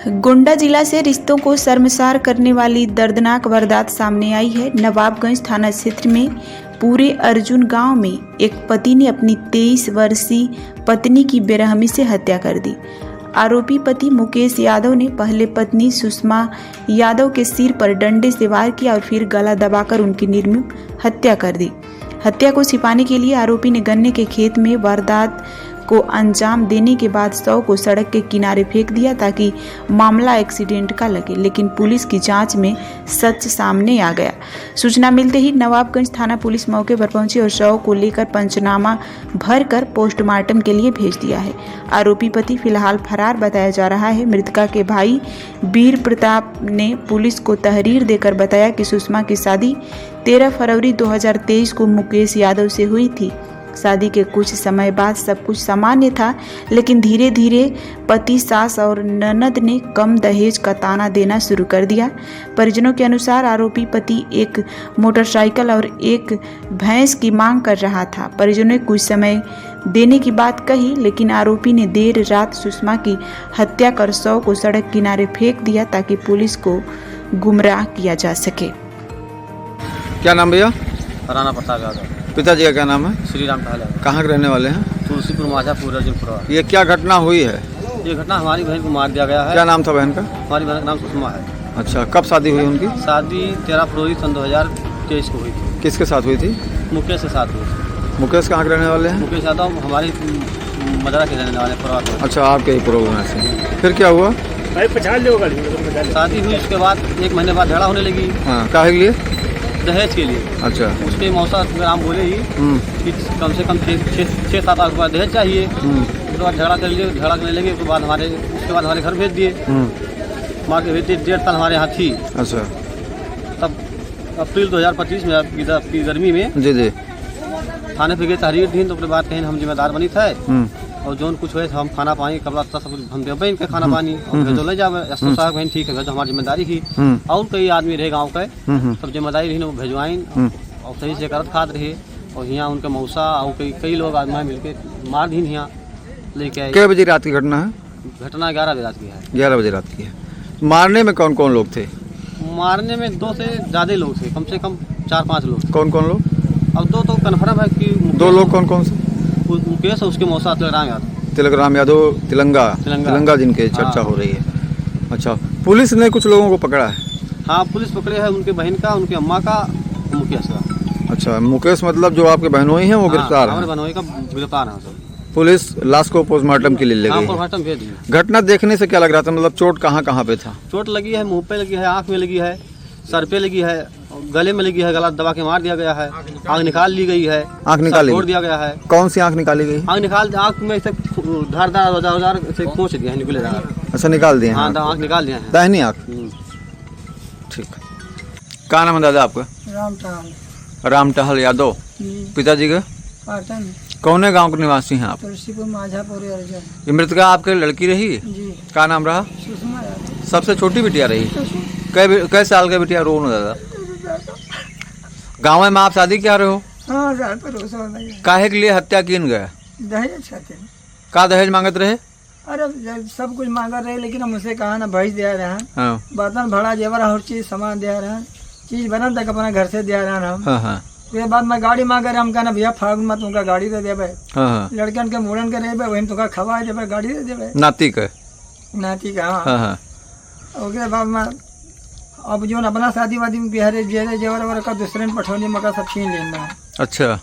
गोंडा जिला से रिश्तों को शर्मसार करने वाली दर्दनाक वारदात सामने आई है। नवाबगंज थाना क्षेत्र में पूरे अर्जुन गांव में एक पति ने अपनी 23 वर्षीय पत्नी की बेरहमी से हत्या कर दी। आरोपी पति मुकेश यादव ने पहले पत्नी सुषमा यादव के सिर पर डंडे से वार किया और फिर गला दबाकर उनकी निर्मम हत्या कर दी। हत्या को छिपाने के लिए आरोपी ने गन्ने के खेत में वारदात को अंजाम देने के बाद शव को सड़क के किनारे फेंक दिया ताकि मामला एक्सीडेंट का लगे, लेकिन पुलिस की जांच में सच सामने आ गया। सूचना मिलते ही नवाबगंज थाना पुलिस मौके पर पहुंची और शव को लेकर पंचनामा भरकर पोस्टमार्टम के लिए भेज दिया है। आरोपी पति फिलहाल फरार बताया जा रहा है। मृतका के भाई वीर प्रताप ने पुलिस को तहरीर देकर बताया कि सुषमा की शादी 13 फरवरी 2023 को मुकेश यादव से हुई थी। शादी के कुछ समय बाद सब कुछ सामान्य था, लेकिन धीरे धीरे पति, सास और ननद ने कम दहेज का ताना देना शुरू कर दिया। परिजनों के अनुसार आरोपी पति एक मोटरसाइकिल और एक भैंस की मांग कर रहा था। परिजनों ने कुछ समय देने की बात कही, लेकिन आरोपी ने देर रात सुषमा की हत्या कर शव को सड़क किनारे फेंक दिया ताकि पुलिस को गुमराह किया जा सके। क्या नाम भैया? राणा प्रताप यादव। पिताजी का क्या नाम है? श्री राम टहल। कहाँ के रहने वाले हैं? तुलसीपुर माझापुर अर्जुनपुरा। ये क्या घटना हुई है? ये घटना हमारी बहन को मार दिया गया है। क्या नाम था बहन का? हमारी बहन का नाम सुषमा है। अच्छा, कब शादी हुई उनकी? शादी 13 फरवरी सन 2023 को हुई थी। किसके साथ हुई थी? मुकेश के साथ हुई थी। मुकेश कहाँ के रहने वाले हैं? मुकेश यादव हमारी मदरा के रहने वाले परिवार। अच्छा, आपके ही प्रोग्राम से। फिर क्या हुआ? शादी हुई, उसके बाद 1 महीने बाद झगड़ा होने लगी। हाँ, काहे के लिए? दहेज के लिए। अच्छा। उसके मौसा राम बोले ही कि कम से कम 6-7 लाख रुपया दहेज चाहिए। उसके बाद झगड़ा करने लगे। उसके बाद हमारे घर भेज दिए। माँ के भेज दिए। 1.5 साल हमारे यहाँ थी। अच्छा। तब अप्रैल 2025 में आपकी गर्मी में जी थाने पे गए, तहरीर दी। तो अपने बात कहीं हम जिम्मेदार बनी थे और जो कुछ हुए हम खाना पानी कपड़ा सब कुछ हम दे इनके खाना पानी और भेजो ले जावे। एसपी साहब बहन ठीक है, भेजो, हमारी जिम्मेदारी थी। और कई आदमी रहे गाँव के, सब जिम्मेदारी रही, वो भेजवाइन और सही से करत खाद रहे। और यहाँ उनके मौसा और कई लोग आदमी मिलके मार दी। यहाँ लेके आए। क्या बजे रात की घटना है? घटना 11 बजे रात की है। 11 बजे रात की है। मारने में कौन कौन लोग थे? मारने में 2 से ज़्यादा लोग थे, कम से कम 4-5 लोग। कौन कौन लोग? अब 2 तो कन्फर्म है कि 2 लोग कौन कौन से? मुकेश और उसके मौसा तिलकराम यादव। तिलकराम यादव, तिलंगा जिनके चर्चा हो रही है। अच्छा, पुलिस ने कुछ लोगों को पकड़ा है? हाँ, पुलिस पकड़े है। उनके बहन का, उनके अम्मा का, मुकेश का। अच्छा, मुकेश मतलब जो आपके बहनोई हैं वो गिरफ्तार है? हमारे बहनोई का गिरफ्तार है सब। पुलिस लाश को पोस्टमार्टम के लिए ले गई। पोस्टमार्टम भेज दी। घटना देखने से क्या लग रहा था? मतलब चोट कहाँ कहाँ पे था? चोट लगी है, मुंह पे लगी है, आँख में लगी है, सर पे लगी है, गले में लगी है। गला दबा के मार दिया गया है। आँख निकाल ली गई है। आँख निकाल छोड़ दिया गया है। कौन सी आँख निकाली गई? आँख में से धारदार से खोच दिया है, निकले। अच्छा, निकाल दिए? हाँ, आँख निकाल दिया है। दाहिनी आँख। ठीक। क्या नाम है दादा आपका? राम टहल यादव। पिताजी का? कौने गांव के निवासी हैं आप? तुलसीपुर माझापुर अर्जुन। ये मृतका आपके लड़की रही? जी। क्या नाम रहा? सुषमा यादव। सबसे छोटी बिटिया रही? कै साल का बिटिया? रो न दादा। गाँव में आप शादी क्या रहे हो? हाँ, काहे के लिए हत्या किन गया? दहेज खाते। का दहेज मांगत रहे? अरे सब कुछ मांगा रहे, लेकिन हम उसे कहा ना भैंस दे रहे हैं। हाँ। बर्तन भड़ा जेवर हर चीज सामान दे रहे हैं। चीज बना तक अपना घर से दे रहे हैं हम। हाँ। उसके बाद मैं गाड़ी मांग रहे, हम कहना भैया फागुन मत तुमका गाड़ी दे देवे। हाँ। लड़कन के मुड़न के रहे वही तुमका खवा देवे, गाड़ी दे देवे। नाती का? नाती का। हाँ। उसके बाद में अब जो अपना शादी वादी में बिहारे जेवर का दूसरे ने पठौनी मका सब छीन लेना। अच्छा।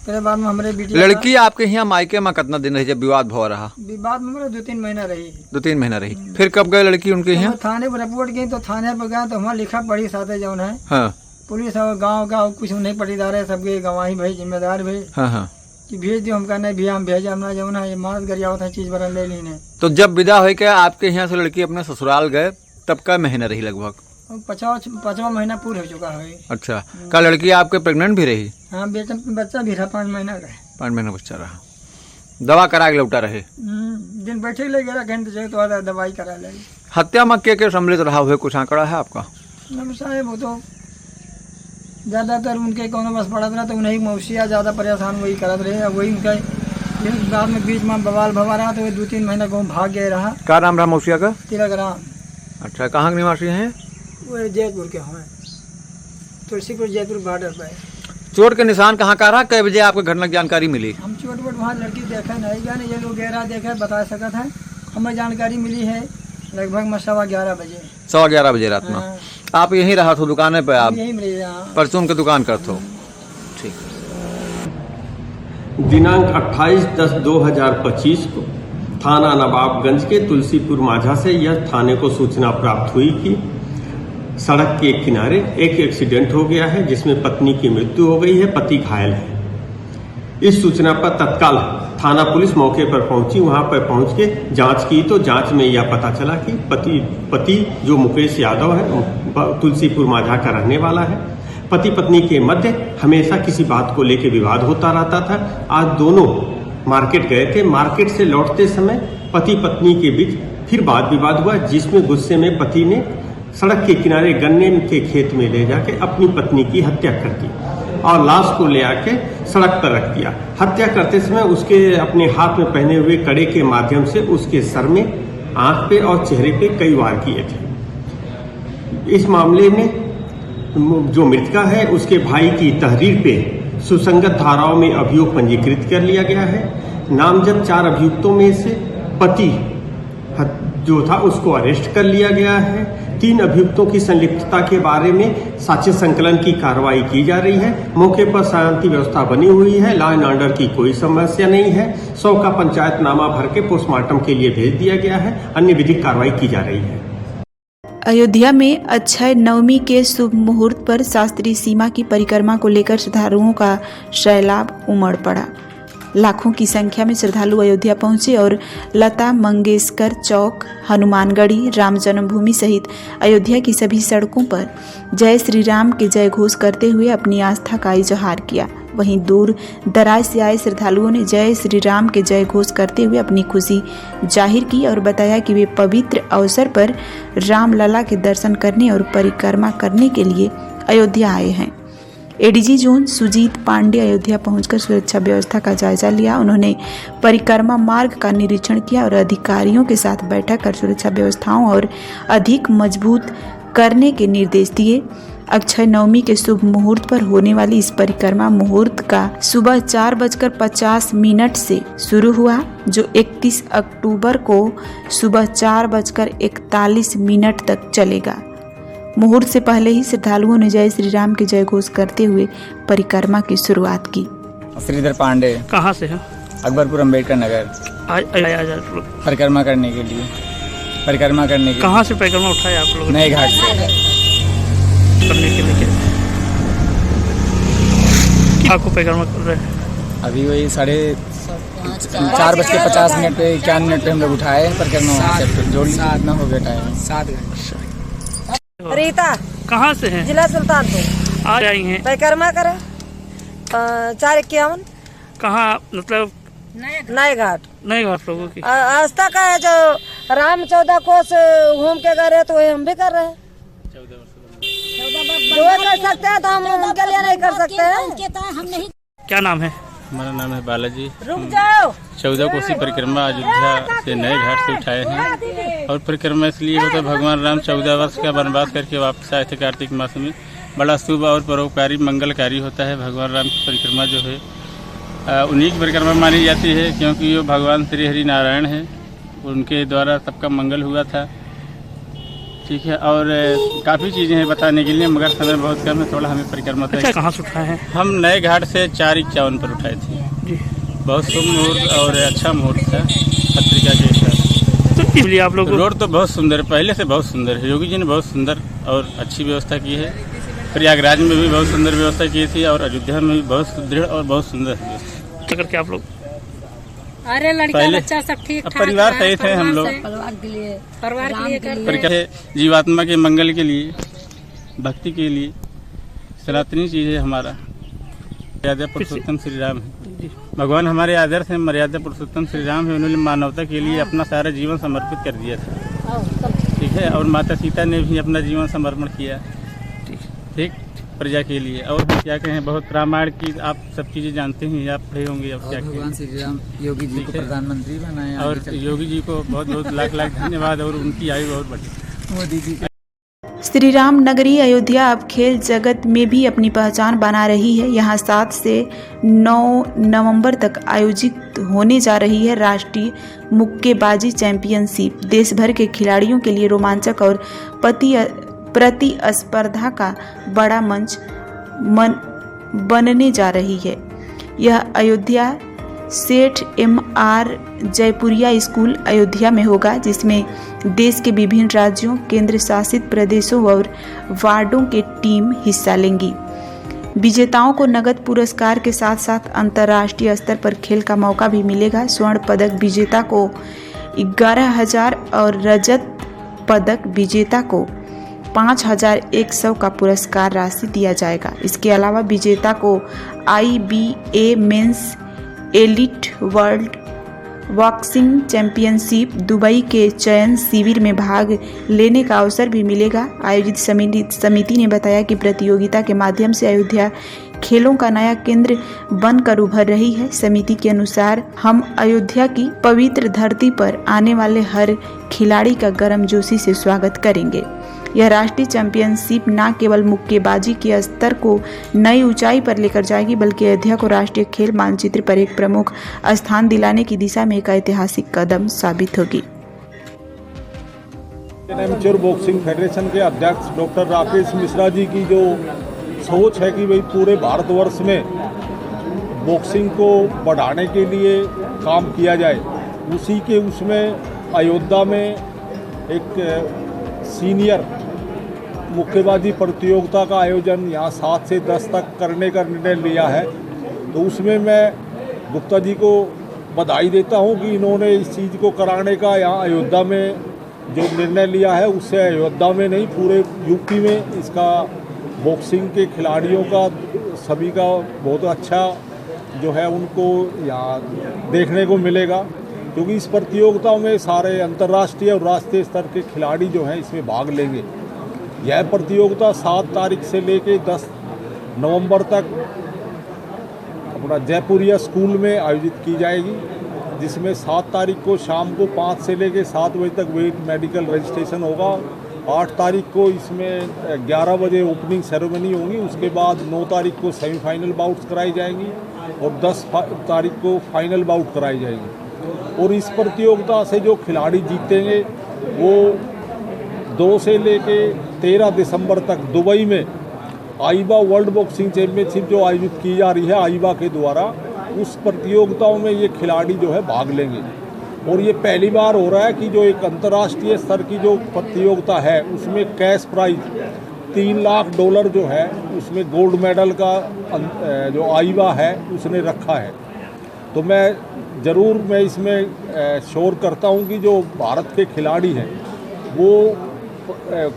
फिर बाद में हमारे लड़की आपके यहाँ मायके में कितना दिन रही जब विवाद हो रहा? विवाद में 2-3 महीना रही। 2-3 महीना रही। फिर कब गए लड़की उनके यहाँ? थाने पर रिपोर्ट की तो थाने पर गए तो वहाँ लिखा पढ़ी साथे जो है। हाँ। पुलिस और गांव का कुछ नहीं पटीदार है, सबके गवाही भाई जिम्मेदार भाई। हाँ। कि भेज दियो, हम कहना भैया हम भेजा हमने जो है ये मार गरिया होता है, चीज बरा ले लीने। तो जब विदा हो के आपके यहाँ से लड़की अपने ससुराल गए तब का महीना रही? लगभग 5वां महीना पूरा हो चुका है। अच्छा। क्या लड़की आपके प्रेग्नेंट भी रही? हाँ, बच्चा भी रहा, 5 महीना का। 5 महीना बच्चा रहा। दवा करा के लौटा रहे? दिन बैठे ले गया घंटे तो दवाई करा ले। हत्या में के सम्मिलित रहा हुए कुछ आंकड़ा है आपका? साहब वो तो ज्यादातर उनके कौन बस पड़त रहा तो उन्हें मौसिया ज्यादा परेशान वही करत रहे। वही उनका बाद में बीच में बवाल भवा रहा तो 2-3 महीना गाँव भाग गया रहा। क्या नाम रहा मौसिया का? तिलकराम। अच्छा, कहाँ के निवासी हैं? वो जयपुर के हैं, तुलसीपुर जयपुर बॉर्डर पे। चोट के निशान कहाँ का रहा? कै बजे आपको घटना की जानकारी मिली? हम चोट वोट वहाँ लड़की देखा नहीं जाने, ये लोग गहरा देखा बता सकता है। हमें जानकारी मिली है लगभग 11:15 बजे। 11:15 बजे रात में। हाँ। आप यहीं रहा थो दुकान पे? आप यही मिली। हाँ। परचून की दुकान करते हो? ठीक। दिनांक 28/10/2025 को थाना नवाबगंज के तुलसीपुर माझा से यह थाने को सूचना प्राप्त हुई कि सड़क के किनारे एक एक्सीडेंट हो गया है जिसमें पत्नी की मृत्यु हो गई है, पति घायल है। इस सूचना पर तत्काल थाना पुलिस मौके पर पहुंची। वहां पर पहुंच के जांच की तो जांच में यह पता चला कि पति जो मुकेश यादव है तुलसीपुर माझा का रहने वाला है। पति पत्नी के मध्य हमेशा किसी बात को लेकर विवाद होता रहता था। आज दोनों मार्केट गए थे। मार्केट से लौटते समय पति पत्नी के बीच फिर वाद विवाद हुआ, जिसमें गुस्से में पति ने सड़क के किनारे गन्ने के खेत में ले जाके अपनी पत्नी की हत्या कर दी और लाश को ले आके सड़क पर रख दिया। हत्या करते समय उसके अपने हाथ में पहने हुए कड़े के माध्यम से उसके सर में, आंख पे और चेहरे पे कई वार किए थे। इस मामले में जो मृतका है उसके भाई की तहरीर पे सुसंगत धाराओं में अभियोग पंजीकृत कर लिया गया है। नामजद 4 अभियुक्तों में से पति जो था उसको अरेस्ट कर लिया गया है। 3 अभियुक्तों की संलिप्तता के बारे में साक्ष्य संकलन की कार्रवाई की जा रही है। मौके पर शांति व्यवस्था बनी हुई है, लॉ एंड ऑर्डर की कोई समस्या नहीं है। 100 का पंचायतनामा भर के पोस्टमार्टम के लिए भेज दिया गया है। अन्य विधिक कार्रवाई की जा रही है। अयोध्या में अक्षय नवमी के शुभ मुहूर्त पर शास्त्रीय सीमा की परिक्रमा को लेकर श्रद्धालुओं का सैलाब उमड़ पड़ा। लाखों की संख्या में श्रद्धालु अयोध्या पहुंचे और लता मंगेशकर चौक, हनुमानगढ़ी, राम जन्मभूमि सहित अयोध्या की सभी सड़कों पर जय श्री राम के जय घोष करते हुए अपनी आस्था का इजहार किया। वहीं दूर दराज से आए श्रद्धालुओं ने जय श्री राम के जय घोष करते हुए अपनी खुशी जाहिर की और बताया कि वे पवित्र अवसर पर रामलला के दर्शन करने और परिक्रमा करने के लिए अयोध्या आए हैं। एडीजी जोन सुजीत पांडे अयोध्या पहुंचकर सुरक्षा व्यवस्था का जायजा लिया। उन्होंने परिक्रमा मार्ग का निरीक्षण किया और अधिकारियों के साथ बैठक कर सुरक्षा व्यवस्थाओं और अधिक मजबूत करने के निर्देश दिए। अक्षय नवमी के शुभ मुहूर्त पर होने वाली इस परिक्रमा मुहूर्त का सुबह 4:50 से शुरू हुआ, जो 31 अक्टूबर को सुबह 4:41 तक चलेगा। मुहूर्त से पहले ही श्रद्धालुओं ने जय श्री राम के जय घोष करते हुए परिक्रमा की शुरुआत की। श्रीधर पांडे। कहाँ से है? अकबरपुर अम्बेडकर नगर। परिक्रमा करने के लिए। कहाँ से परिक्रमा उठाए आप लोग? नए घाट से करने के लिए। आपको परिक्रमा कर रहे हैं? अभी वही 4:50 पे 51 पे हम लोग उठाए परिक्रमा जोड़ इतना हो गया टाइम 7 घंटे। रीता कहाँ से हैं? जिला सुल्तानपुर आज आई हैं परिक्रमा करे 4:51। कहाँ मतलब? नए घाट लोगों की आस्था का है। जो राम 14 कोस घूम के गए रहे तो वही हम भी कर रहे हैं। जो कर सकते हैं तो हम उनके लिए नहीं कर सकते हैं। क्या नाम है? हमारा नाम है बालाजी। रुक जाओ। 14 कोसी परिक्रमा अयोध्या से नए घाट से उठाए हैं और परिक्रमा इसलिए होता है, भगवान राम 14 वर्ष का वनवास करके वापस आए थे कार्तिक मास में। बड़ा शुभ और परोपकारी मंगलकारी होता है। भगवान राम की परिक्रमा जो है उन्हीं की परिक्रमा मानी जाती है, क्योंकि वो भगवान श्री हरि नारायण है, उनके द्वारा सबका मंगल हुआ था। ठीक है, और काफ़ी चीज़ें हैं बताने के लिए, मगर समय बहुत कम है, थोड़ा हमें परिक्रमा अच्छा, कहाँ से उठाए हैं? हम नए घाट से 4:51 पर उठाए थे। बहुत शुभ मुहूर्त और अच्छा मुहूर्त था पत्रिका के हिसाब। तो इसलिए आप लोग रोड तो बहुत सुंदर, पहले से बहुत सुंदर है। योगी जी ने बहुत सुंदर और अच्छी व्यवस्था की है। प्रयागराज में भी बहुत सुंदर व्यवस्था की थी और अयोध्या में भी बहुत सुदृढ़ और बहुत सुंदर व्यवस्था करके आप लोग। अरे लड़का बच्चा सब ठीक ठाक परिवार सहित है हम लोग। परिवार के लिए जीवात्मा के मंगल के लिए, भक्ति के लिए सनातनी चीज है हमारा। मर्यादा पुरुषोत्तम श्री राम है। भगवान हमारे आदर्श है, मर्यादा पुरुषोत्तम श्री राम है। उन्होंने मानवता के लिए अपना सारा जीवन समर्पित कर दिया था। ठीक है, और माता सीता ने भी अपना जीवन समर्पण किया ठीक प्रजा के लिए। और क्या कहें, बहुत रामायण की आप सब चीज़ें जानते हैं, आप पढ़े होंगे। अब क्या भगवान श्री राम योगी जी को प्रधानमंत्री बनाए और योगी जी को बहुत बहुत लाख लाख धन्यवाद और उनकी आयु बहुत बढ़ी। मोदी जी। श्री राम नगरी अयोध्या अब खेल जगत में भी अपनी पहचान बना रही है। यहाँ 7 से 9 नवंबर तक आयोजित होने जा रही है राष्ट्रीय मुक्केबाजी चैंपियनशिप। देश भर के खिलाड़ियों के लिए रोमांचक और प्रतिस्पर्धा का बड़ा मंच बनने जा रही है। यह अयोध्या सेठ MR जयपुरिया स्कूल अयोध्या में होगा, जिसमें देश के विभिन्न राज्यों, केंद्र शासित प्रदेशों और वार्डों के टीम हिस्सा लेंगी। विजेताओं को नगद पुरस्कार के साथ साथ अंतर्राष्ट्रीय स्तर पर खेल का मौका भी मिलेगा। स्वर्ण पदक विजेता को 11,000 और रजत पदक विजेता को 5,100 का पुरस्कार राशि दिया जाएगा। इसके अलावा विजेता को IBA men's elite world boxing championship Dubai के चयन शिविर में भाग लेने का अवसर भी मिलेगा। आयोजित समिति ने बताया कि प्रतियोगिता के माध्यम से अयोध्या खेलों का नया केंद्र बनकर उभर रही है। समिति के अनुसार हम अयोध्या की पवित्र धरती पर आने वाले हर खिलाड़ी का गर्मजोशी से स्वागत करेंगे। यह राष्ट्रीय चैंपियनशिप न केवल मुक्केबाजी के स्तर को नई ऊंचाई पर लेकर जाएगी, बल्कि अयोध्या को राष्ट्रीय खेल मानचित्र पर एक प्रमुख स्थान दिलाने की दिशा में एक ऐतिहासिक कदम साबित होगी। एमेच्योर बॉक्सिंग फेडरेशन के अध्यक्ष डॉक्टर राकेश मिश्रा जी की जो सोच है कि भाई पूरे भारतवर्ष में बॉक्सिंग को बढ़ाने के लिए काम किया जाए, उसी के उसमें अयोध्या में एक सीनियर मुक्केबाजी प्रतियोगिता का आयोजन यहाँ 7 से 10 तक करने का निर्णय लिया है। तो उसमें मैं गुप्ता जी को बधाई देता हूँ कि इन्होंने इस चीज़ को कराने का यहाँ अयोध्या में जो निर्णय लिया है, उससे अयोध्या में नहीं पूरे यूपी में इसका बॉक्सिंग के खिलाड़ियों का सभी का बहुत अच्छा जो है उनको यहाँ देखने को मिलेगा, क्योंकि इस प्रतियोगिता में सारे अंतर्राष्ट्रीय और राष्ट्रीय स्तर के खिलाड़ी जो हैं इसमें भाग लेंगे। यह प्रतियोगिता 7 तारीख से लेकर 10 नवंबर तक अपना जयपुरिया स्कूल में आयोजित की जाएगी, जिसमें 7 तारीख को शाम को 5 से लेकर 7 बजे तक वेट मेडिकल रजिस्ट्रेशन होगा। 8 तारीख को इसमें 11 बजे ओपनिंग सेरेमनी होगी। उसके बाद 9 तारीख को सेमीफाइनल बाउट्स कराई जाएंगी और 10 तारीख को फाइनल बाउट कराई जाएगी। और इस प्रतियोगिता से जो खिलाड़ी जीतेंगे वो 2 से लेके 13 दिसंबर तक दुबई में आईबा वर्ल्ड बॉक्सिंग चैंपियनशिप जो आयोजित की जा रही है आईबा के द्वारा, उस प्रतियोगिताओं में ये खिलाड़ी जो है भाग लेंगे। और ये पहली बार हो रहा है कि जो एक अंतर्राष्ट्रीय स्तर की जो प्रतियोगिता है उसमें कैश प्राइज $3 लाख जो है उसमें गोल्ड मेडल का जो आईबा है उसने रखा है। तो मैं इसमें शोर करता हूं कि जो भारत के खिलाड़ी हैं वो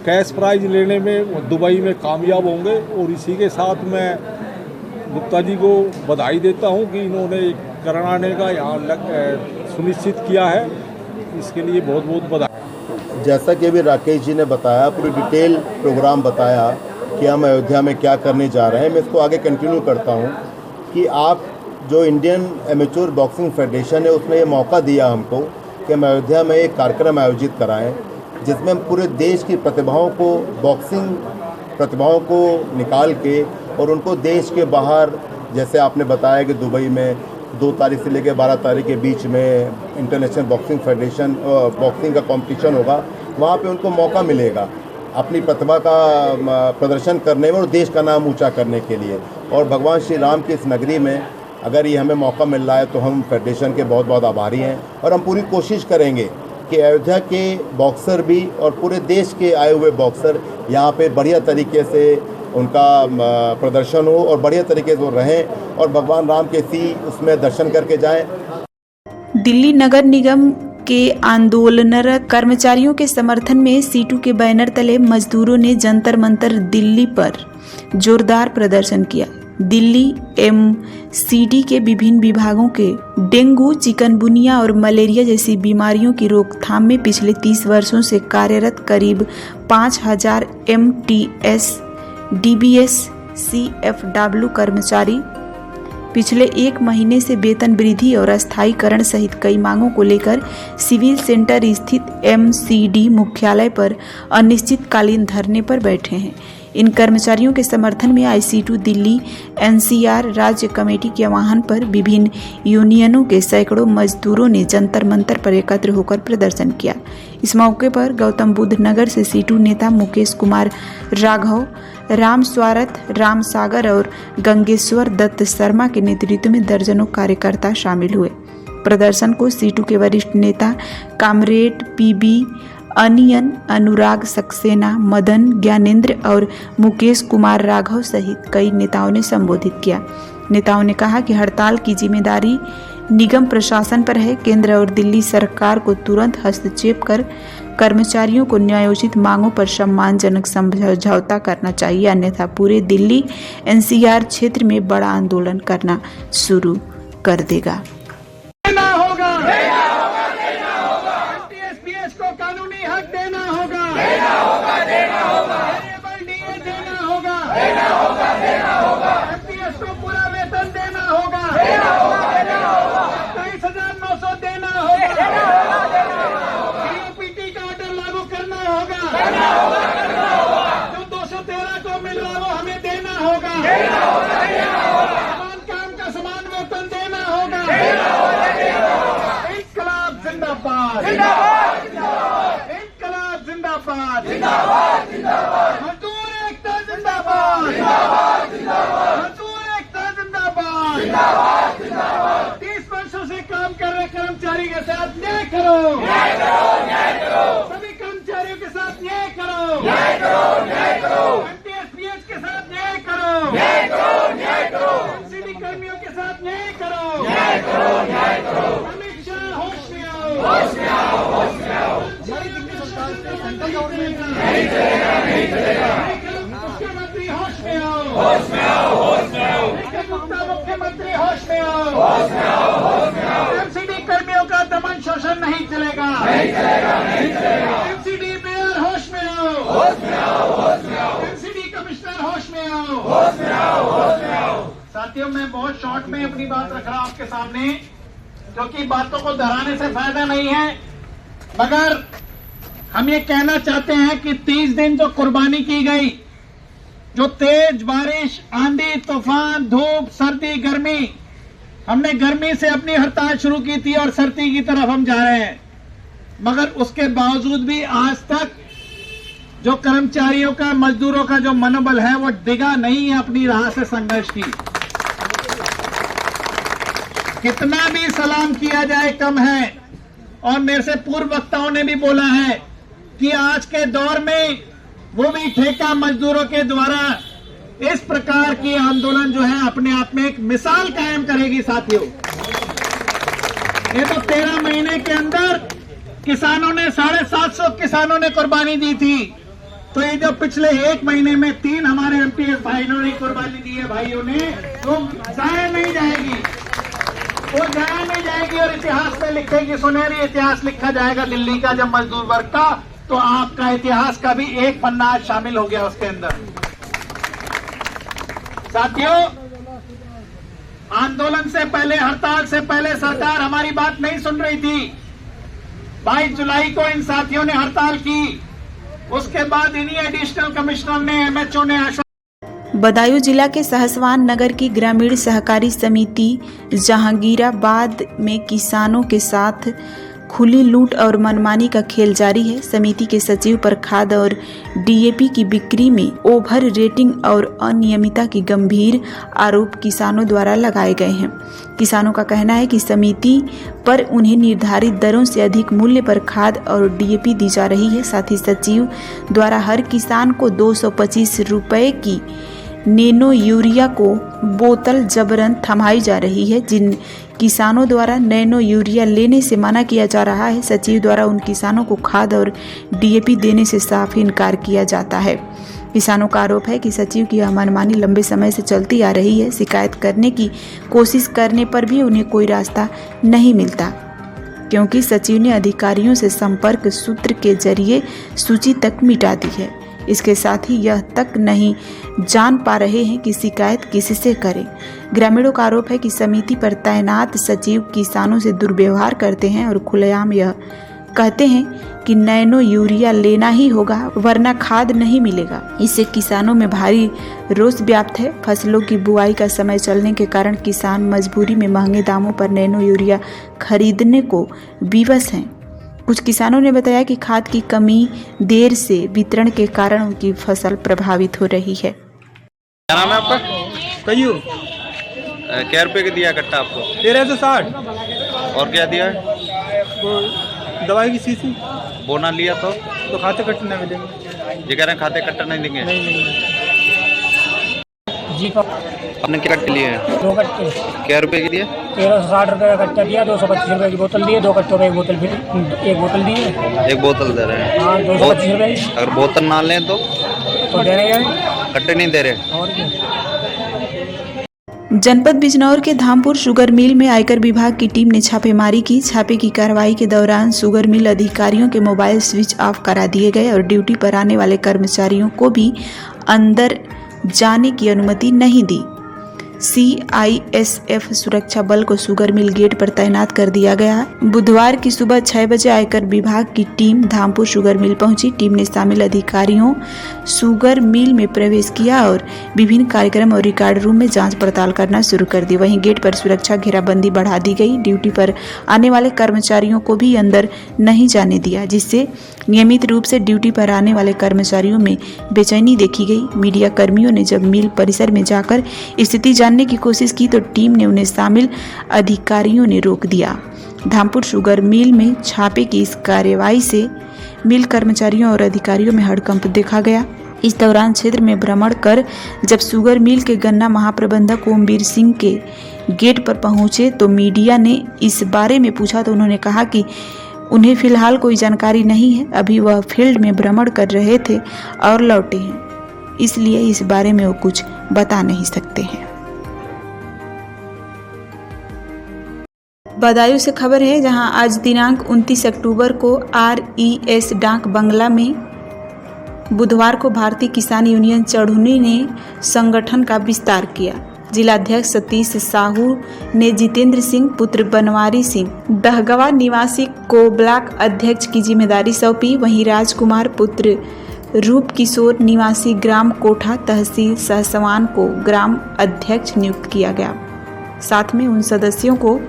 कैश प्राइज लेने में दुबई में कामयाब होंगे। और इसी के साथ मैं गुप्ता जी को बधाई देता हूं कि इन्होंने कराने का यहाँ सुनिश्चित किया है, इसके लिए बहुत बहुत बधाई। जैसा कि अभी राकेश जी ने बताया, पूरी डिटेल प्रोग्राम बताया कि हम अयोध्या में क्या करने जा रहे हैं। मैं इसको आगे कंटिन्यू करता हूँ कि आप जो इंडियन एमेच्योर बॉक्सिंग फेडरेशन है उसने ये मौका दिया हमको कि हम अयोध्या में एक कार्यक्रम आयोजित कराएं, जिसमें हम पूरे देश की प्रतिभाओं को बॉक्सिंग प्रतिभाओं को निकाल के और उनको देश के बाहर, जैसे आपने बताया कि दुबई में 2 तारीख से लेकर 12 तारीख के बीच में इंटरनेशनल बॉक्सिंग फेडरेशन बॉक्सिंग का कंपटीशन होगा, वहाँ पे उनको मौका मिलेगा अपनी प्रतिभा का प्रदर्शन करने में और देश का नाम ऊंचा करने के लिए। और भगवान श्री राम की इस नगरी में अगर ये हमें मौका मिल रहा है तो हम फेडरेशन के बहुत बहुत आभारी हैं। और हम पूरी कोशिश करेंगे कि अयोध्या के बॉक्सर भी और पूरे देश के आए हुए बॉक्सर यहाँ पे बढ़िया तरीके से उनका प्रदर्शन हो और बढ़िया तरीके से वो रहें और भगवान राम के इसी उसमें दर्शन करके जाएं। दिल्ली नगर निगम के आंदोलनरत कर्मचारियों के समर्थन में सीटू के बैनर तले मजदूरों ने जंतर मंतर दिल्ली पर जोरदार प्रदर्शन किया। दिल्ली MCD के विभिन्न विभागों के डेंगू, चिकनगुनिया और मलेरिया जैसी बीमारियों की रोकथाम में पिछले 30 वर्षों से कार्यरत करीब 5,000 MTS, DBS, CFW कर्मचारी पिछले 1 महीने से वेतन वृद्धि और अस्थायीकरण सहित कई मांगों को लेकर सिविल सेंटर स्थित MCD मुख्यालय पर अनिश्चितकालीन धरने पर बैठे हैं। इन कर्मचारियों के समर्थन में IC2 दिल्ली NCR राज्य कमेटी के आह्वान पर विभिन्न यूनियनों के सैकड़ों मजदूरों ने जंतर मंतर पर एकत्र होकर प्रदर्शन किया। इस मौके पर गौतम बुद्ध नगर से C2 नेता मुकेश कुमार राघव, राम स्वारथ, राम सागर और गंगेश्वर दत्त शर्मा के नेतृत्व में दर्जनों कार्यकर्ता शामिल हुए। प्रदर्शन को C2 के वरिष्ठ नेता कामरेड PB अनियन, अनुराग सक्सेना, मदन ज्ञानेंद्र और मुकेश कुमार राघव सहित कई नेताओं ने संबोधित किया। नेताओं ने कहा कि हड़ताल की जिम्मेदारी निगम प्रशासन पर है। केंद्र और दिल्ली सरकार को तुरंत हस्तक्षेप कर कर्मचारियों को न्यायोचित मांगों पर सम्मानजनक समझौता करना चाहिए, अन्यथा पूरे दिल्ली NCR क्षेत्र में बड़ा आंदोलन करना शुरू कर देगा। मजदूर एकता जिंदाबाद, मजदूर एकता जिंदाबाद। 30 वर्षों से काम कर रहे कर्मचारी के साथ न्याय करो, सभी कर्मचारियों के साथ न्याय करो, MTSPH के साथ न्याय करो, MCD कर्मियों के साथ न्याय करो। अमित शाह होश में आओ, मुख्यमंत्री होश में आओ, मुख्यमंत्री होश में आओ। MCD कर्मियों का दमन शोषण नहीं चलेगा। MCD मेयर होश में आओ, MCD कमिश्नर होश में आओ। साथियों, मैं बहुत शॉर्ट में अपनी बात रख रहा हूं आपके सामने, क्योंकि बातों को दोहराने से फायदा नहीं है, मगर हम ये कहना चाहते हैं कि 30 दिन जो कुर्बानी की गई, जो तेज बारिश, आंधी, तूफान, धूप, सर्दी, गर्मी, हमने गर्मी से अपनी हड़ताल शुरू की थी और सर्दी की तरफ हम जा रहे हैं, मगर उसके बावजूद भी आज तक जो कर्मचारियों का, मजदूरों का जो मनोबल है वो डिगा नहीं है अपनी राह से संघर्ष की। कितना भी सलाम किया जाए कम है, और मेरे से पूर्व वक्ताओं ने भी बोला है कि आज के दौर में वो भी ठेका मजदूरों के द्वारा इस प्रकार की आंदोलन जो है अपने आप में एक मिसाल कायम करेगी। साथियों, ये तो 13 महीने के अंदर किसानों ने 750 किसानों ने कुर्बानी दी थी, तो ये जो पिछले 1 महीने में 3 हमारे MPS भाइयों ने कुर्बानी दी है, भाइयों ने, तो जाया नहीं जाएगी, वो जाया नहीं जाएगी और इतिहास में लिखेगी, सुनहरी इतिहास लिखा जाएगा दिल्ली का जब मजदूर वर्ग का, तो आपका इतिहास का भी एक पन्ना आज शामिल हो गया उसके अंदर। साथियों, आंदोलन से पहले, हड़ताल से पहले सरकार हमारी बात नहीं सुन रही थी। 22 जुलाई को इन साथियों ने हड़ताल की, उसके बाद इन्हीं एडिशनल कमिश्नर ने, MHO ने बदायूं जिला के सहसवान नगर की ग्रामीण सहकारी समिति जहांगीराबाद में किसानों के साथ खुली लूट और मनमानी का खेल जारी है। समिति के सचिव पर खाद और DAP की बिक्री में ओवर रेटिंग और अनियमितता की गंभीर आरोप किसानों द्वारा लगाए गए हैं। किसानों का कहना है कि समिति पर उन्हें निर्धारित दरों से अधिक मूल्य पर खाद और DAP दी जा रही है। साथ ही सचिव द्वारा हर किसान को 225 रुपये की नैनो यूरिया को बोतल जबरन थमाई जा रही है। जिन किसानों द्वारा नैनो यूरिया लेने से मना किया जा रहा है, सचिव द्वारा उन किसानों को खाद और DAP देने से साफ इनकार किया जाता है। किसानों का आरोप है कि सचिव की यह मनमानी लंबे समय से चलती आ रही है। शिकायत करने की कोशिश करने पर भी उन्हें कोई रास्ता नहीं मिलता, क्योंकि सचिव ने अधिकारियों से संपर्क सूत्र के जरिए सूची तक मिटा दी है। इसके साथ ही यह तक नहीं जान पा रहे हैं कि शिकायत किससे करें। ग्रामीणों का आरोप है कि समिति पर तैनात सचिव किसानों से दुर्व्यवहार करते हैं और खुलेआम यह कहते हैं कि नैनो यूरिया लेना ही होगा वरना खाद नहीं मिलेगा। इससे किसानों में भारी रोष व्याप्त है। फसलों की बुआई का समय चलने के कारण किसान मजबूरी में महंगे दामों पर नैनो यूरिया खरीदने को विवश हैं। कुछ किसानों ने बताया कि खाद की कमी, देर से वितरण के कारण उनकी फसल प्रभावित हो रही है। क्या नाम है आपका? कयू। क्या रुपए का दिया कट्टा आपको? 1360। और क्या दिया है? दवाई की शीशी। बोना लिया तो खाते कट्टे नहीं मिलेंगे। ये कह रहे हैं खाते कट्टा नहीं देंगे। नहीं। जी आपने क्या कट्टे लिए हैं? 2 कट्टे। क्या रुपए के लिए? 1360 रुपये का कट्टा दिया, 225 रुपये की बोतल दिए, 2 कट्टों का एक बोतल दिए। एक बोतल दे रहे हैं? हाँ, 225 रुपये। अगर बोतल ना लें तो दे रहे हैं, कट्टे नहीं दे रहे। और क्या। जनपद बिजनौर के धामपुर शुगर मिल में आयकर विभाग की टीम ने छापेमारी की। छापे की कार्रवाई के दौरान शुगर मिल अधिकारियों के मोबाइल स्विच ऑफ करा दिए गए और ड्यूटी पर आने वाले कर्मचारियों को भी अंदर जाने की अनुमति नहीं दी। CISF सुरक्षा बल को शुगर मिल गेट पर तैनात कर दिया गया। बुधवार की सुबह 6 बजे आयकर विभाग की टीम धामपुर शुगर मिल पहुंची। टीम ने शामिल अधिकारियों शुगर मिल में प्रवेश किया और विभिन्न कार्यक्रम और रिकॉर्ड रूम में जांच पड़ताल करना शुरू कर दी। वहीं गेट पर सुरक्षा घेराबंदी बढ़ा दी गई। ड्यूटी पर आने वाले कर्मचारियों को भी अंदर नहीं जाने दिया, जिससे नियमित रूप से ड्यूटी पर आने वाले कर्मचारियों में बेचैनी देखी गई। मीडिया कर्मियों ने जब मिल परिसर में जाकर स्थिति जानने की कोशिश की तो टीम ने उन्हें शामिल अधिकारियों ने रोक दिया। धामपुर शुगर मिल में छापे की इस कार्रवाई से मिल कर्मचारियों और अधिकारियों में हड़कंप देखा गया। इस दौरान क्षेत्र में भ्रमण कर जब शुगर मिल के गन्ना महाप्रबंधक ओमवीर सिंह के गेट पर पहुंचे तो मीडिया ने इस बारे में पूछा तो उन्होंने कहा कि उन्हें फिलहाल कोई जानकारी नहीं है, अभी वह फील्ड में भ्रमण कर रहे थे और लौटे हैं, इसलिए इस बारे में वो कुछ बता नहीं सकते हैं। बदायूं से खबर है, जहां आज दिनांक 29 अक्टूबर को RES डाक बंगला में बुधवार को भारतीय किसान यूनियन चढ़ुनी ने संगठन का विस्तार किया। जिलाध्यक्ष सतीश साहू ने जितेंद्र सिंह पुत्र बनवारी सिंह दहगवा निवासी को ब्लॉक अध्यक्ष की जिम्मेदारी सौंपी। वहीं राजकुमार पुत्र रूप किशोर निवासी ग्राम कोठा तहसील सहसवान को ग्राम अध्यक्ष नियुक्त किया गया। साथ में उन सदस्यों को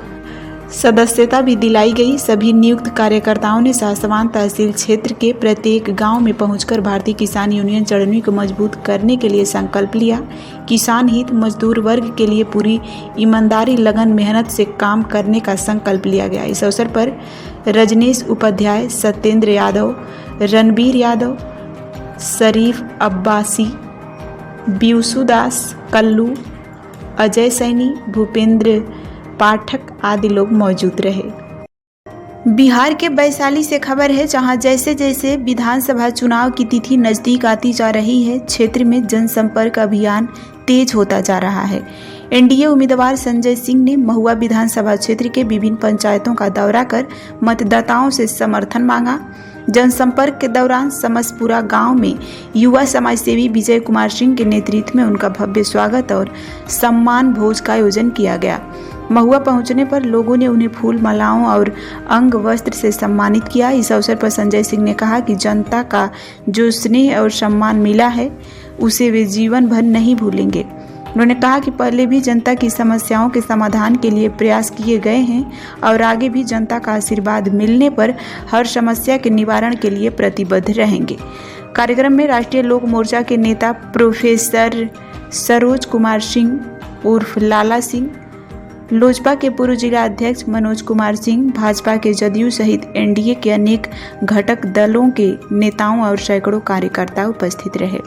सदस्यता भी दिलाई गई। सभी नियुक्त कार्यकर्ताओं ने सहसवान तहसील क्षेत्र के प्रत्येक गांव में पहुंचकर भारतीय किसान यूनियन चढ़नी को मजबूत करने के लिए संकल्प लिया। किसान हित मजदूर वर्ग के लिए पूरी ईमानदारी लगन मेहनत से काम करने का संकल्प लिया गया। इस अवसर पर रजनीश उपाध्याय, सत्येंद्र यादव, रणबीर यादव, शरीफ अब्बासी, ब्यूसुदास कल्लू, अजय सैनी, भूपेंद्र पाठक आदि लोग मौजूद रहे। बिहार के वैशाली से खबर है, जहां जैसे जैसे विधानसभा चुनाव की तिथि नजदीक आती जा रही है, क्षेत्र में जनसंपर्क अभियान तेज होता जा रहा है। एनडीए उम्मीदवार संजय सिंह ने महुआ विधानसभा क्षेत्र के विभिन्न पंचायतों का दौरा कर मतदाताओं से समर्थन मांगा। जनसंपर्क के दौरान समसपुरा गांव में युवा समाजसेवी विजय कुमार सिंह के नेतृत्व में उनका भव्य स्वागत और सम्मान भोज का आयोजन किया गया। महुआ पहुंचने पर लोगों ने उन्हें फूल मालाओं और अंग वस्त्र से सम्मानित किया। इस अवसर पर संजय सिंह ने कहा कि जनता का जो स्नेह और सम्मान मिला है उसे वे जीवन भर नहीं भूलेंगे। उन्होंने कहा कि पहले भी जनता की समस्याओं के समाधान के लिए प्रयास किए गए हैं और आगे भी जनता का आशीर्वाद मिलने पर हर समस्या के निवारण के लिए प्रतिबद्ध रहेंगे। कार्यक्रम में राष्ट्रीय लोक मोर्चा के नेता प्रोफेसर सरोज कुमार सिंह उर्फ लाला सिंह, लोजपा के पूर्व जिला अध्यक्ष मनोज कुमार सिंह, भाजपा के जदयू सहित एनडीए के अनेक घटक दलों के नेताओं और सैकड़ों कार्यकर्ता उपस्थित रहे।